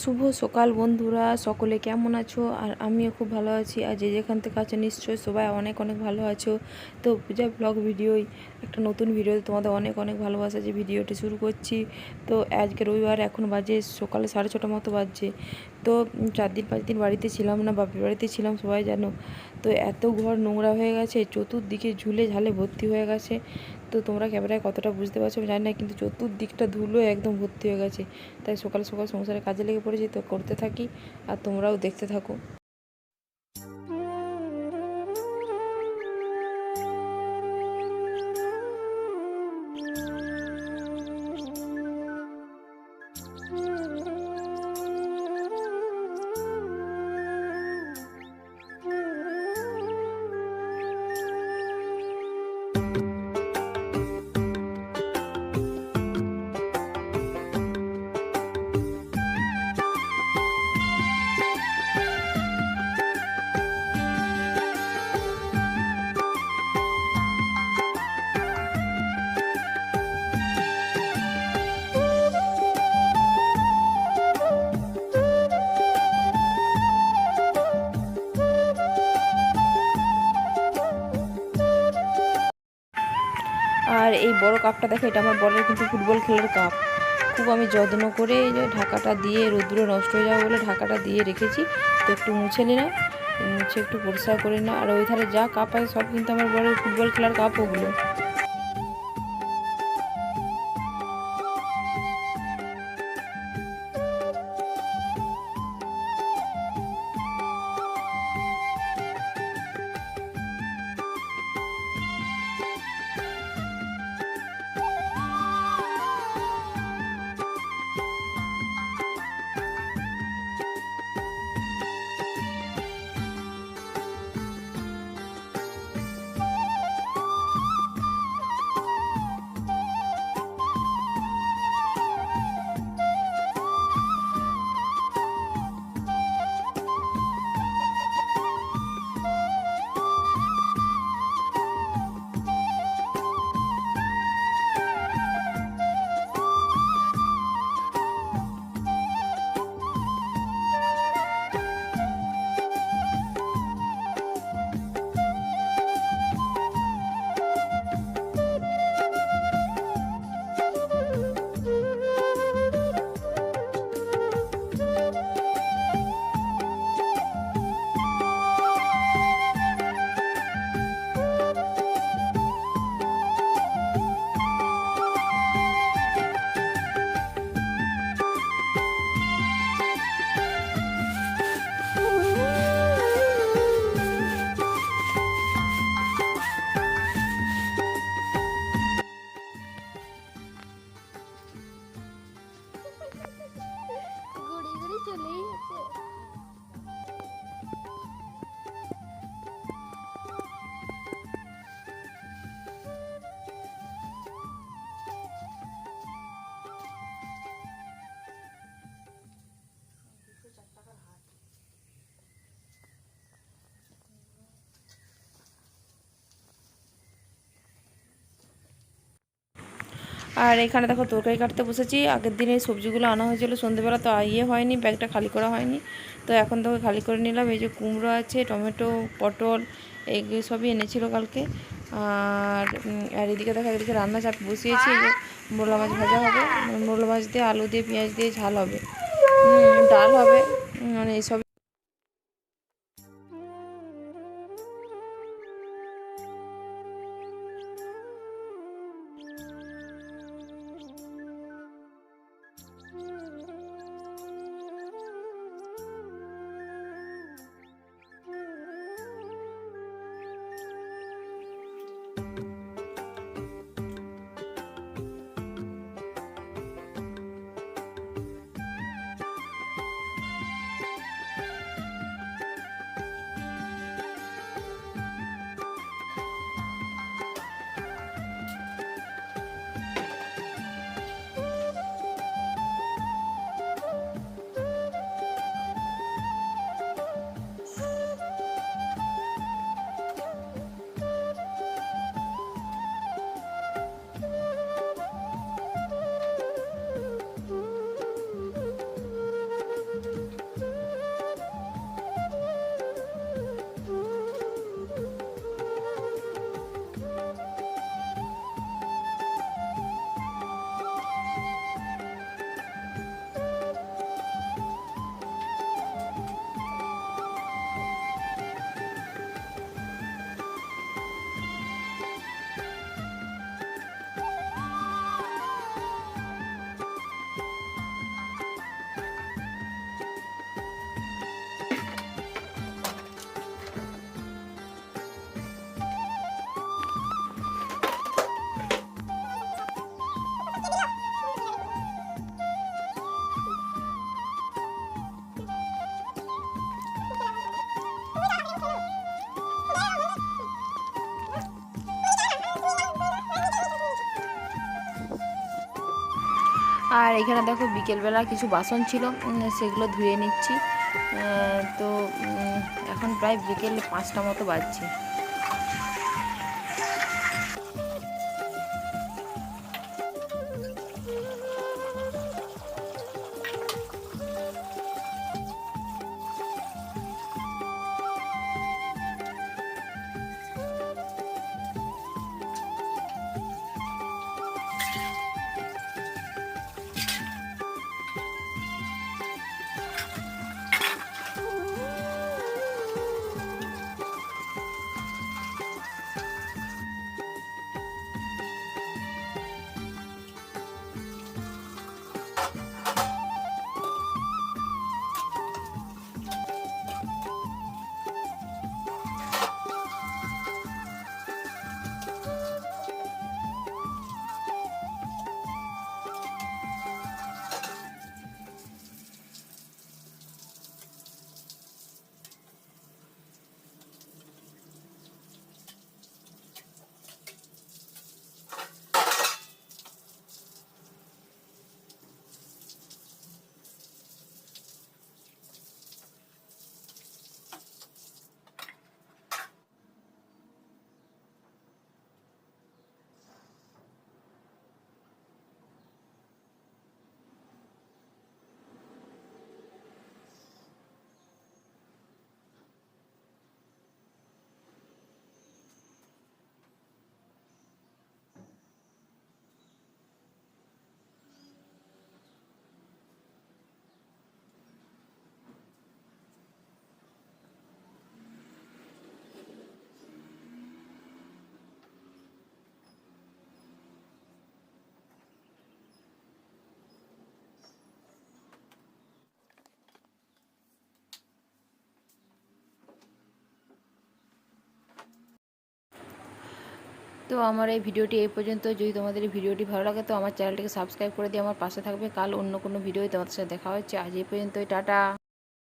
শুভ সকাল বন্ধুরা, সকলে কেমন আছো? আর আমিও খুব ভালো আছি। আর যে যেখান থেকে আছো নিশ্চয়ই সবাই অনেক অনেক ভালো আছো। তো পূজা ব্লগ ভিডিওই একটা নতুন ভিডিও তোমাদের অনেক অনেক ভালোবাসা যে ভিডিওটি শুরু করছি। তো আজকে রবিবার, এখন বাজে সকালে 6:30 মতো বাজছে। তো 4 দিন 5 দিন বাড়িতে ছিলাম না, বাপের বাড়িতে ছিলাম সবাই জানো। তো এত ঘর নোংরা হয়ে গেছে, চতুর্দিকে ঝুলে ঝালে ভর্তি হয়ে গেছে। তো তোমরা ক্যামেরায় কতটা বুঝতে পারছো আমি জানি না, কিন্তু চতুর্দিকটা ধুলো একদম ভর্তি হয়ে গেছে। তাই সকাল সকাল সংসারে কাজে লেগে পড়েছি, তো করতে থাকি আর তোমরাও দেখতে থাকো। আর এই বড় কাপটা দেখো, এটা আমার বরের কিন্তু ফুটবল খেলার কাপ। খুব আমি যত্ন করে এই যে ঢাকাটা দিয়ে, রোদ্দুরে নষ্ট হয়ে যাবে বলে ঢাকাটা দিয়ে রেখেছি। তো একটু মুছে নিলাম, মুছে একটু পরিষ্কার করে নিলাম। আর ওই ধারে যা কাপ আছে সব কিন্তু আমার বরের ফুটবল খেলার কাপ ওগুলো। ঘুরে ঘুরে চলেই গেছে। আর এখানে দেখো তরকারি কাটতে বসেছি। আগের দিনে এই সবজিগুলো আনা হয়েছিল সন্ধ্যেবেলা, তো হয়নি, ব্যাগটা খালি করা হয়নি। তো এখন তোকে খালি করে নিলাম। এই যে কুমড়ো আছে, টমেটো, পটল, এইগুলো সবই এনেছিল কালকে। আর এদিকে দেখো, এদিকে রান্না চাপ বসিয়েছি। এই যে মোরলা মাছ ভাজা হবে, মোরলা মাছ দিয়ে আলু দিয়ে পেঁয়াজ দিয়ে ঝাল হবে, ডাল হবে, মানে এইসব। আর এখানে দেখো বিকেলবেলা কিছু বাসন ছিল, সেগুলো ধুয়ে নিচ্ছি। তো এখন প্রায় বিকেল 5টা মতো বাজছে। তো আমার এই ভিডিওটি এই পর্যন্ত। যদি তোমাদের এই ভিডিওটি ভালো লাগে তো আমার চ্যানেলটিকে সাবস্ক্রাইব করে দিয়ে আমার পাশে থাকবে। কাল অন্য কোনো ভিডিওয় তোমাদের সাথে দেখা হচ্ছে। আজ এই পর্যন্তই, টাটা।